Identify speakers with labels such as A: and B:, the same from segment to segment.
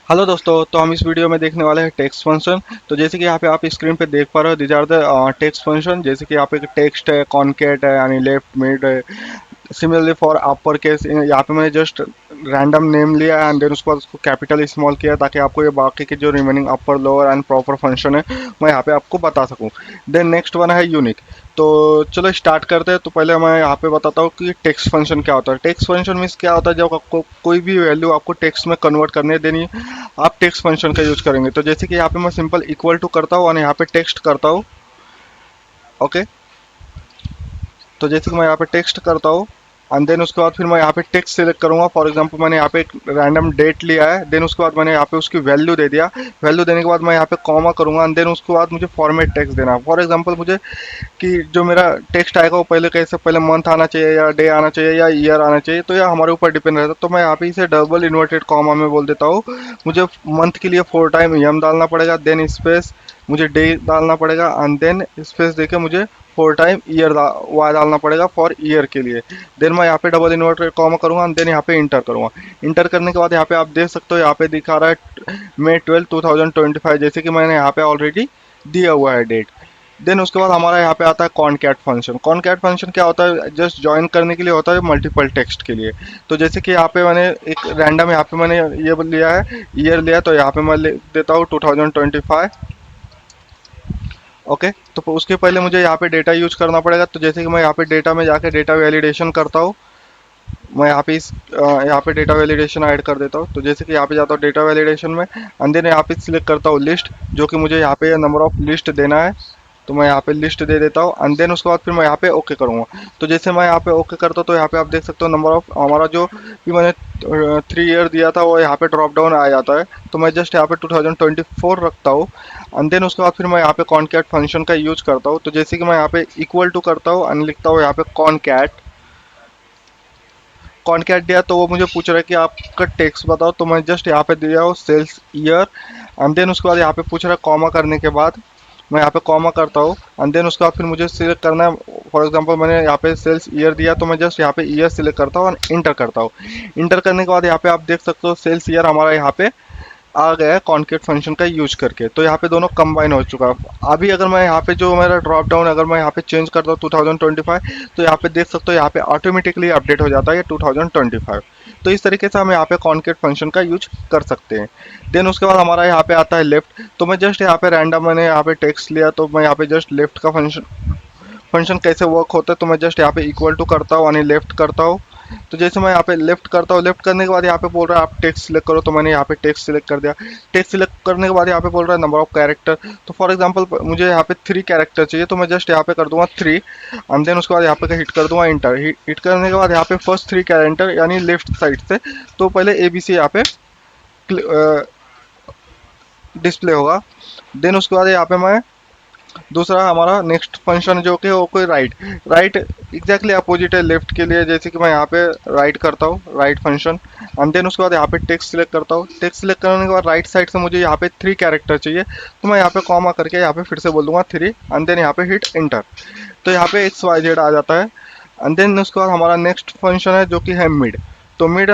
A: Hello दोस्तों, तो हम इस वीडियो में देखने वाले हैं टेक्स्ट फंक्शन। तो जैसे कि यहाँ पे आप स्क्रीन पे देख पा रहे हो, these are the text function. जैसे कि यहाँ पे टेक्स्ट है, कॉनकेट है यानी लेफ्ट मिड है। सिमिलरली फॉर अपर केस यहाँ पे मैंने जस्ट रैंडम नेम लिया है एंड देन उसके बाद उसको कैपिटल स्मॉल किया ताकि आपको ये बाकी के जो remaining upper lower end proper function है मैं यहाँ पे आपको बता सकूँ। देन नेक्स्ट वन है यूनिक। तो चलो स्टार्ट करते हैं। तो पहले मैं यहाँ पे बताता हूँ कि टेक्स्ट फंक्शन क्या होता है। टेक्स्ट फंक्शन मीन्स क्या होता है, जब आपको कोई भी वैल्यू आपको टेक्स्ट में कन्वर्ट करने देनी है आप टेक्स्ट फंक्शन का यूज करेंगे। तो जैसे कि यहाँ पे मैं सिंपल इक्वल टू करता हूँ और यहाँ पे टेक्स्ट करता हूँ। ओके, तो जैसे कि मैं यहाँ पे टेक्स्ट करता हूँ एंड देन उसके बाद फिर मैं यहाँ पे टेक्स्ट सेलेक्ट करूंगा। फॉर एग्जांपल मैंने यहाँ पे एक रैंडम डेट लिया है, देन उसके बाद मैंने यहाँ पे उसकी वैल्यू दे दिया। वैल्यू देने के बाद मैं यहाँ पे कॉमा करूंगा एंड देन उसके बाद मुझे फॉर्मेट टेक्स्ट देना है। फॉर एग्जांपल मुझे कि जो मेरा टेक्स्ट आएगा वो पहले कैसे, पहले मंथ आना चाहिए या डे आना चाहिए या ईयर आना चाहिए, तो यह हमारे ऊपर डिपेंड रहता है। तो मैं यहाँ पे इसे डबल इन्वर्टेड कॉमा में बोल देता हूँ। मुझे मंथ के लिए 4 टाइम एम डालना पड़ेगा, देन स्पेस मुझे डे डालना पड़ेगा एंड देन स्पेस देके मुझे 4 टाइम ईयर वाई डालना पड़ेगा फॉर ईयर के लिए। देन मैं यहाँ पे डबल इन्वर्टेड कॉमा करूंगा एंड देन यहाँ पे इंटर करूंगा। इंटर करने के बाद यहाँ पे आप देख सकते हो यहाँ पे दिखा रहा है May 12, 2025, जैसे कि मैंने यहाँ पे ऑलरेडी दिया हुआ है डेट। देन उसके बाद हमारा यहाँ पे आता है कॉनकैट फंक्शन। कॉनकैट फंक्शन क्या होता है, जस्ट ज्वाइन करने के लिए होता है, मल्टीपल टेक्स्ट के लिए। तो जैसे कि यहाँ पे मैंने एक रैंडम यहाँ पे मैंने ये लिया है, ईयर लिया, तो यहाँ पे मैं लिख देता हूँ 2025। ओके, तो उसके पहले मुझे यहाँ पे डेटा यूज करना पड़ेगा। तो जैसे कि मैं यहाँ पे डेटा में जाके डेटा वैलिडेशन करता हूँ। मैं यहाँ पे यहाँ पे डेटा वैलिडेशन ऐड कर देता हूँ। तो जैसे कि यहाँ पे जाता हूँ डेटा वैलिडेशन में एंड देन यहाँ पे सिलेक्ट करता हूँ लिस्ट, जो कि मुझे यहाँ पे नंबर ऑफ लिस्ट देना है। तो मैं यहाँ पे लिस्ट दे देता हूँ एंड देन उसके बाद फिर मैं यहाँ पे ओके करूँगा। तो जैसे मैं यहाँ पे ओके करता हूँ तो यहाँ पे आप देख सकते हो नंबर ऑफ हमारा जो भी मैंने 3 ईयर दिया था वो यहाँ पे ड्रॉप डाउन आ जाता है। तो मैं जस्ट यहाँ पे 2024 रखता हूँ एंड देन उसके बाद फिर मैं यहाँ पे कॉनकैट फंक्शन का यूज करता हूँ। तो जैसे कि मैं यहाँ पे इक्वल टू करता हूँ एंड लिखता हूँ यहाँ पे कॉनकैट। कॉनकैट दिया तो वो मुझे पूछ रहा है कि आपका टेक्स्ट बताओ। तो मैं जस्ट यहाँ पे दिया हूँ सेल्स ईयर एंड देन उसके बाद यहाँ पे पूछ रहा है कॉमा करने के बाद मैं यहाँ पे कॉमा करता हूँ एंड देन उसके बाद फिर मुझे सिलेक्ट करना है। फॉर एग्जांपल मैंने यहाँ पे सेल्स ईयर दिया तो मैं जस्ट यहाँ पे ईयर सिलेक्ट करता हूँ और इंटर करता हूँ। इंटर करने के बाद यहाँ पे आप देख सकते हो सेल्स ईयर हमारा यहाँ पे आ गया है कॉन्केट फंक्शन का यूज करके। तो यहाँ पे दोनों कंबाइन हो चुका है। अभी अगर मैं यहाँ पे जो मेरा ड्रॉप डाउन अगर मैं यहाँ पे चेंज करता हूँ 2025, तो यहाँ पे देख सकते हो यहाँ पे ऑटोमेटिकली अपडेट हो जाता है ये 2025। तो इस तरीके से हम यहाँ पे कॉन्केट फंक्शन का यूज कर सकते हैं। देन उसके बाद हमारा यहाँ पे आता है लेफ्ट। तो मैं जस्ट यहाँ पे रैंडम मैंने यहाँ पे टेक्स्ट लिया, तो मैं यहाँ पे जस्ट लेफ्ट का फंक्शन फंक्शन कैसे वर्क होता है, तो मैं जस्ट यहाँ पे इक्वल टू करता हूँ यानी लेफ्ट करता हूँ। तो जैसे मैं यहाँ पे लेफ्ट करता हूँ, लेफ्ट करने के बाद यहाँ पे बोल रहा है आप टेक्स्ट सिलेक्ट करो, तो मैंने यहाँ पे टेक्स्ट सिलेक्ट कर दिया। टेक्स्ट सिलेक्ट करने के बाद यहाँ पे बोल रहा है नंबर ऑफ कैरेक्टर। तो फॉर एग्जांपल मुझे यहाँ पे 3 कैरेक्टर चाहिए, तो मैं जस्ट यहाँ पे कर दूंगा 3 एंड देन उसके बाद यहाँ पे हिट कर दूंगा इंटर। हिट करने के बाद यहाँ पे फर्स्ट 3 कैरेक्टर यानी लेफ्ट साइड से, तो पहले ABC यहाँ पे डिस्प्ले होगा। देन उसके बाद यहाँ पे मैं दूसरा हमारा नेक्स्ट फंक्शन जो कि वो कोई राइट राइट एग्जैक्टली अपोजिट है लेफ्ट के लिए। जैसे कि मैं यहाँ पे राइट करता हूँ राइट फंक्शन एंड देन उसके बाद यहाँ पे टेक्स्ट सिलेक्ट करता हूँ। टेक्स्ट सिलेक्ट करने के बाद राइट साइड से मुझे यहाँ पे 3 कैरेक्टर चाहिए, तो मैं यहाँ पे कॉमा करके यहाँ पे फिर से बोल दूंगा 3 एंड देन यहाँ पे हिट इंटर। तो यहाँ पे XYZ आ जाता है। एंड देन उसके बाद हमारा नेक्स्ट फंक्शन है जो कि है मिड। तो मिड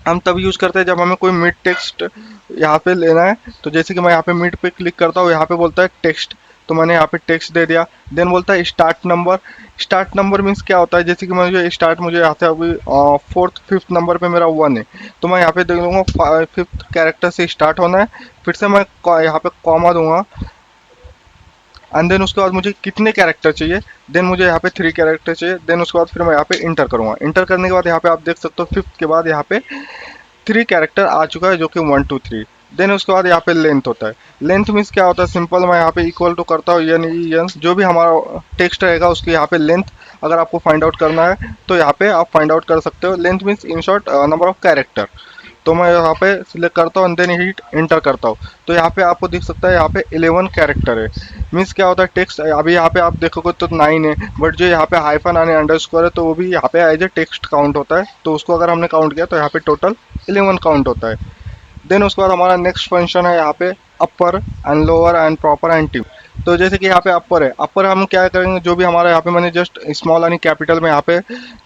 A: हम तब यूज़ करते हैं जब हमें कोई मिड टेक्स्ट यहाँ पे लेना है। तो जैसे कि मैं यहाँ पे मिड पे क्लिक करता हूँ, यहाँ पे बोलता है टेक्स्ट, तो मैंने यहाँ पे टेक्स्ट दे दिया। देन बोलता है start number. Start number means क्या होता है, जैसे कि मुझे स्टार्ट मुझे यहाँ से अभी 4th 5th नंबर पे मेरा 1 है, तो मैं यहाँ पे दे दूँगा 5th कैरेक्टर से स्टार्ट होना है। फिर से मैं यहाँ पे कॉमा दूंगा एंड देन उसके बाद मुझे कितने कैरेक्टर चाहिए, देन मुझे यहाँ पे 3 कैरेक्टर चाहिए। देन उसके बाद फिर मैं यहाँ पे इंटर करूँगा। इंटर करने के बाद यहाँ पे आप देख सकते हो 5th के बाद यहाँ पे 3 कैरेक्टर आ चुका है जो कि 1 2 3। देन उसके बाद यहाँ पे लेंथ होता है। लेंथ मीन्स क्या होता है, सिंपल मैं यहाँ पे इक्वल टू करता हूँ एन जो भी हमारा टेक्स्ट रहेगा उसकी यहाँ पे लेंथ अगर आपको फाइंड आउट करना है तो यहाँ पे आप फाइंड आउट कर सकते हो। Length means in short number of character. तो मैं यहाँ पे सिलेक्ट करता हूँ देन हिट इंटर करता हूँ। तो यहाँ पे आपको दिख सकता है यहाँ पे 11 कैरेक्टर है। मीन्स क्या होता है टेक्स्ट अभी यहाँ पे आप देखोगे तो 9 है, बट जो यहाँ पे हाइफन आने अंडरस्कोर है तो वो भी यहाँ पे एज ए टेक्स्ट काउंट होता है। तो उसको अगर हमने काउंट किया तो यहाँ पे टोटल 11 काउंट होता है। देन उसके बाद हमारा नेक्स्ट फंक्शन है यहाँ पे upper end lower end proper end tip. तो जैसे कि यहाँ पे अपर है, अपर हम क्या करेंगे, जो भी हमारा यहाँ पे मैंने जस्ट स्मॉल यानी कैपिटल में यहाँ पे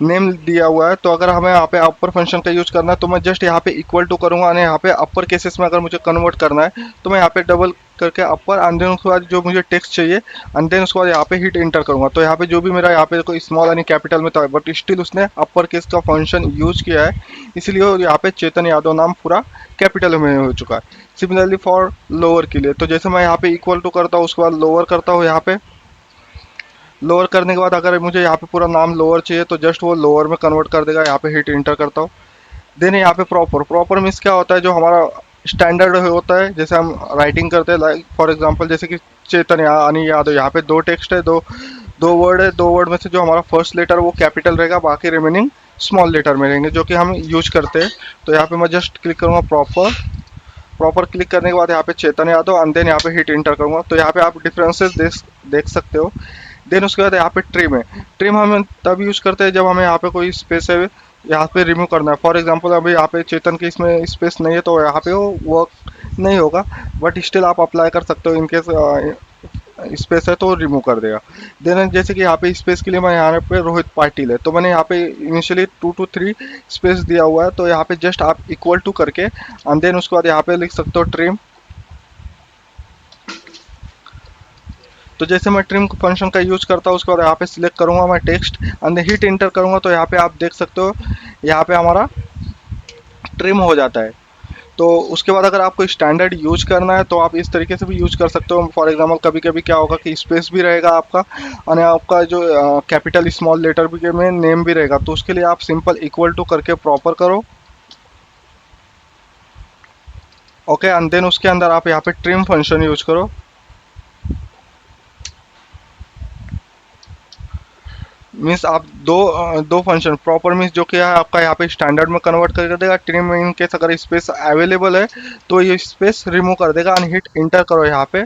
A: नेम दिया हुआ है, तो अगर हमें यहाँ पे अपर फंक्शन का यूज करना है तो मैं जस्ट यहाँ पे इक्वल टू करूंगा, और यहाँ पे अपर केसेस में अगर मुझे कन्वर्ट करना है तो मैं यहाँ पे डबल करके अपर, एंड देन उसके बाद जो मुझे टेक्स्ट चाहिए, एंड देन उसके बाद यहाँ पे हिट इंटर करूंगा। तो यहाँ पे जो भी मेरा यहाँ पे कोई स्मॉल यानी कैपिटल में था, बट स्टिल उसने अपर केस का फंक्शन यूज किया है, इसलिए यहाँ पे चेतन यादव नाम पूरा कैपिटल में हो चुका है। सिमिलरली फॉर लोअर के लिए, तो जैसे मैं यहाँ पे इक्वल टू करता हूँ, उसके बाद लोअर करता हूँ, यहाँ पे लोअर करने के बाद अगर मुझे यहाँ पे पूरा नाम लोअर चाहिए तो जस्ट वो लोअर में कन्वर्ट कर देगा। यहाँ पे हिट इंटर करता हूँ। देन यहाँ पे प्रॉपर, प्रॉपर मीन्स क्या होता है, जो हमारा स्टैंडर्ड होता है, जैसे हम राइटिंग करते हैं, लाइक फॉर एग्जांपल जैसे कि चेतन यानी यादव, यहाँ पे दो टेक्स्ट है, दो दो वर्ड है, दो वर्ड में से जो हमारा फर्स्ट लेटर वो कैपिटल रहेगा, बाकी रिमेनिंग स्मॉल लेटर में रहेंगे, जो कि हम यूज करते हैं। तो यहाँ पे मैं जस्ट क्लिक करूँगा प्रॉपर, प्रॉपर क्लिक करने के बाद यहाँ पे चेतन यादव, एंड देन यहाँ पे हिट इंटर करूँगा। तो यहाँ पे आप डिफरेंसेस देख सकते हो। देन उसके बाद यहाँ पे ट्रिम है। ट्रिम हम तब यूज करते हैं जब हमें यहाँ पे कोई स्पेस है यहाँ पे रिमूव करना है। फॉर एग्जांपल अभी यहाँ पे चेतन की इसमें स्पेस नहीं है, तो यहाँ पे वो वर्क नहीं होगा, बट स्टिल आप अप्लाई कर सकते हो, इनकेस स्पेस है तो रिमूव कर देगा। देन जैसे कि यहाँ पे स्पेस के लिए मैं यहाँ पे रोहित पाटिल है, तो मैंने यहाँ पे इनिशियली 2 to 3 स्पेस दिया हुआ है, तो यहाँ पे जस्ट आप इक्वल टू करके, एंड देन उसके बाद यहाँ पे लिख सकते हो ट्रिम। तो जैसे मैं ट्रिम फंक्शन का यूज करता हूँ, उसके बाद यहाँ पे सिलेक्ट करूंगा मैं टेक्स्ट, एंड हिट इंटर करूंगा, तो यहाँ पे आप देख सकते हो यहाँ पे हमारा ट्रिम हो जाता है। तो उसके बाद अगर आपको स्टैंडर्ड यूज करना है तो आप इस तरीके से भी यूज कर सकते हो। फॉर एग्जांपल कभी कभी क्या होगा कि स्पेस भी रहेगा आपका, और आपका जो कैपिटल स्मॉल लेटर भी में नेम भी रहेगा, तो उसके लिए आप सिंपल इक्वल टू करके प्रॉपर करो, ओके, एंड देन उसके अंदर आप यहाँ पे ट्रिम फंक्शन यूज करो। मीन्स आप दो फंक्शन प्रॉपर मीन्स जो क्या है आपका यहाँ पे स्टैंडर्ड में कन्वर्ट कर देगा। ट्रिम इन केस अगर स्पेस अवेलेबल है तो ये स्पेस रिमूव कर देगा, एंड हिट इंटर करो यहाँ पे।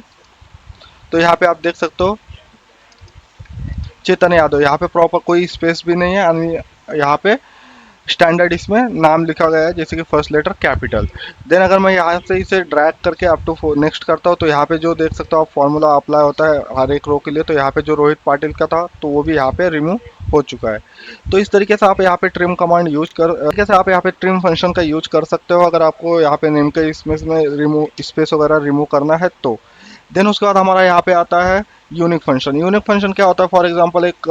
A: तो यहाँ पे आप देख सकते हो चेतन यादव, यहाँ पे प्रॉपर कोई स्पेस भी नहीं है, एंड यहाँ पे स्टैंडर्ड इसमें नाम लिखा गया है, जैसे कि फर्स्ट लेटर कैपिटल। देन अगर मैं यहाँ से इसे ड्रैग करके अप टू नेक्स्ट करता हूँ, तो यहाँ पे जो देख सकते हो आप फॉर्मूला अप्लाई होता है हर एक रो के लिए, तो यहाँ पे जो रोहित पाटिल का था तो वो भी यहाँ पे रिमूव हो चुका है। तो इस तरीके से आप यहाँ पे ट्रिम कमांड यूज कर तरीके से आप यहाँ पे ट्रिम फंक्शन का यूज कर सकते हो, अगर आपको यहाँ पे नेम के इसमें रिमूव स्पेस वगैरह रिमूव करना है तो। देन उसके बाद हमारा यहाँ पे आता है यूनिक फंक्शन। यूनिक फंक्शन क्या होता है, फॉर एग्जांपल एक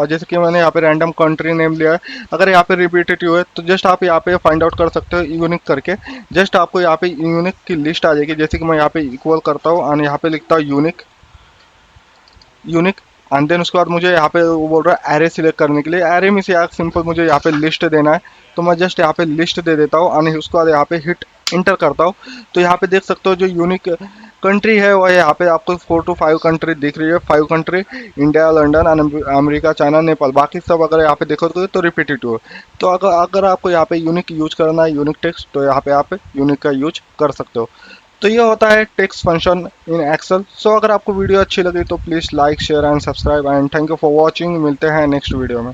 A: जैसे कि मैंने यहाँ पे रैंडम कंट्री नेम लिया है, अगर यहाँ पे रिपीटेटिव है तो जस्ट आप यहाँ पे फाइंड आउट कर सकते हो यूनिक करके। जस्ट आपको यहाँ पे यूनिक की लिस्ट आ जाएगी, जैसे कि मैं यहाँ पे इक्वल करता हूँ और यहाँ पे लिखता हूँ यूनिक यूनिक, एंड देन उसके बाद मुझे यहाँ पे वो बोल रहा है एरे सिलेक्ट करने के लिए। एरे में से यार सिंपल मुझे यहाँ पे लिस्ट देना है, तो मैं जस्ट यहाँ पे लिस्ट दे देता हूँ, और उसके बाद यहाँ पे हिट इंटर करता हूँ। तो यहाँ पे देख सकते हो जो यूनिक कंट्री है वो यहाँ पे आपको 4 to 5 कंट्री दिख रही है। 5 country India, London, America, China, Nepal, बाकी सब अगर यहाँ पे देखो तो रिपीटेटिव है। तो अगर आपको यहाँ पे यूनिक यूज करना है, यूनिक टेक्स्ट, तो यहाँ पे आप यूनिक का यूज कर सकते हो। तो ये होता है टेक्स्ट फंक्शन इन एक्सेल। सो अगर आपको वीडियो अच्छी लगी तो please like, share and subscribe, and thank you for watching. मिलते हैं नेक्स्ट वीडियो में।